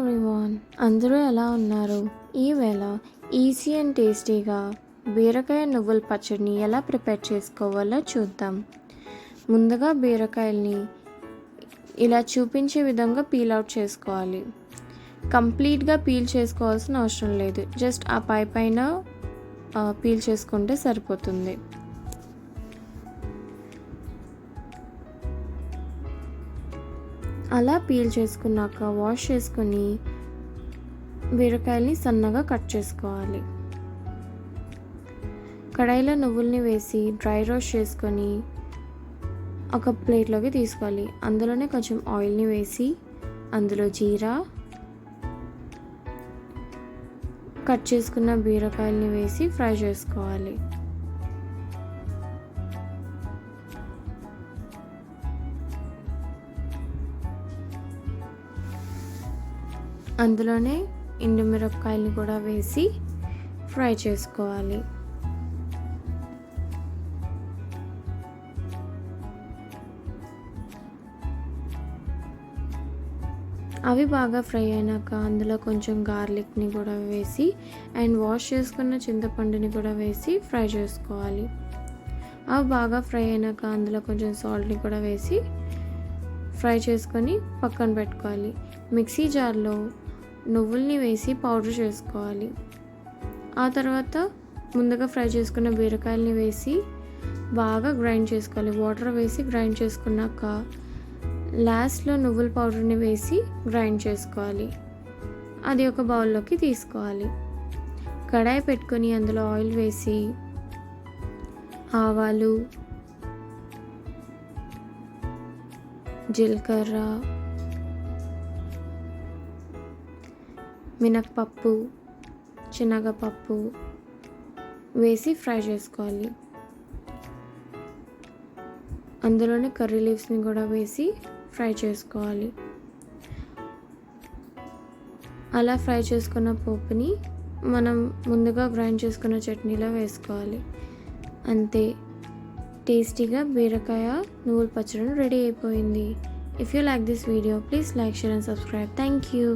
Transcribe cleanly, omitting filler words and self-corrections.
Everyone, అందరూ ఎలా ఉన్నారు? ఈవేళ ఈజీ అండ్ టేస్టీగా బీరకాయ నువ్వుల పచ్చడిని ఎలా ప్రిపేర్ చేసుకోవాలో చూద్దాం. ముందుగా బీరకాయల్ని ఇలా చూపించే విధంగా పీల్ అవుట్ చేసుకోవాలి. కంప్లీట్గా పీల్ చేసుకోవాల్సిన అవసరం లేదు, జస్ట్ ఆ పైన పీల్ చేసుకుంటే సరిపోతుంది. అలా పీల్ చేసుకున్నాక వాష్ చేసుకొని బీరకాయల్ని సన్నగా కట్ చేసుకోవాలి. కడాయిలో నువ్వుల్ని వేసి డ్రై రోస్ట్ చేసుకొని ఒక ప్లేట్లోకి తీసుకోవాలి. అందులోనే కొంచెం ఆయిల్ని వేసి అందులో జీరా, కట్ చేసుకున్న బీరకాయల్ని వేసి ఫ్రై చేసుకోవాలి. అందులోనే ఎండుమిరపకాయలు కూడా వేసి ఫ్రై చేసుకోవాలి. అవి బాగా ఫ్రై అయినాక అందులో కొంచెం గార్లిక్ని కూడా వేసి అండ్ వాష్ చేసుకున్న చింతపండుని కూడా వేసి ఫ్రై చేసుకోవాలి. అవి బాగా ఫ్రై అయినాక అందులో కొంచెం సాల్ట్ని కూడా వేసి ఫ్రై చేసుకొని పక్కన పెట్టుకోవాలి. మిక్సీ జార్లో నువ్వుల్ని వేసి పౌడర్ చేసుకోవాలి. ఆ తర్వాత ముందుగా ఫ్రై చేసుకున్న బీరకాయల్ని వేసి బాగా గ్రైండ్ చేసుకోవాలి. వాటర్ వేసి గ్రైండ్ చేసుకున్నాక లాస్ట్లో నువ్వుల పౌడర్ని వేసి గ్రైండ్ చేసుకోవాలి. అది ఒక బౌల్లోకి తీసుకోవాలి. కడాయి పెట్టుకొని అందులో ఆయిల్ వేసి ఆవాలు, జీలకర్ర, మినప్పప్పు, శనగపప్పు వేసి ఫ్రై చేసుకోవాలి. అందులోనే కర్రీ లీవ్స్ని కూడా వేసి ఫ్రై చేసుకోవాలి. అలా ఫ్రై చేసుకున్న పోపుని మనం ముందుగా గ్రైండ్ చేసుకున్న చట్నీలో వేసుకోవాలి. అంతే, టేస్టీగా బీరకాయ నువ్వుల పచ్చడి రెడీ అయిపోయింది. If you like this video, please like, share and subscribe. Thank you.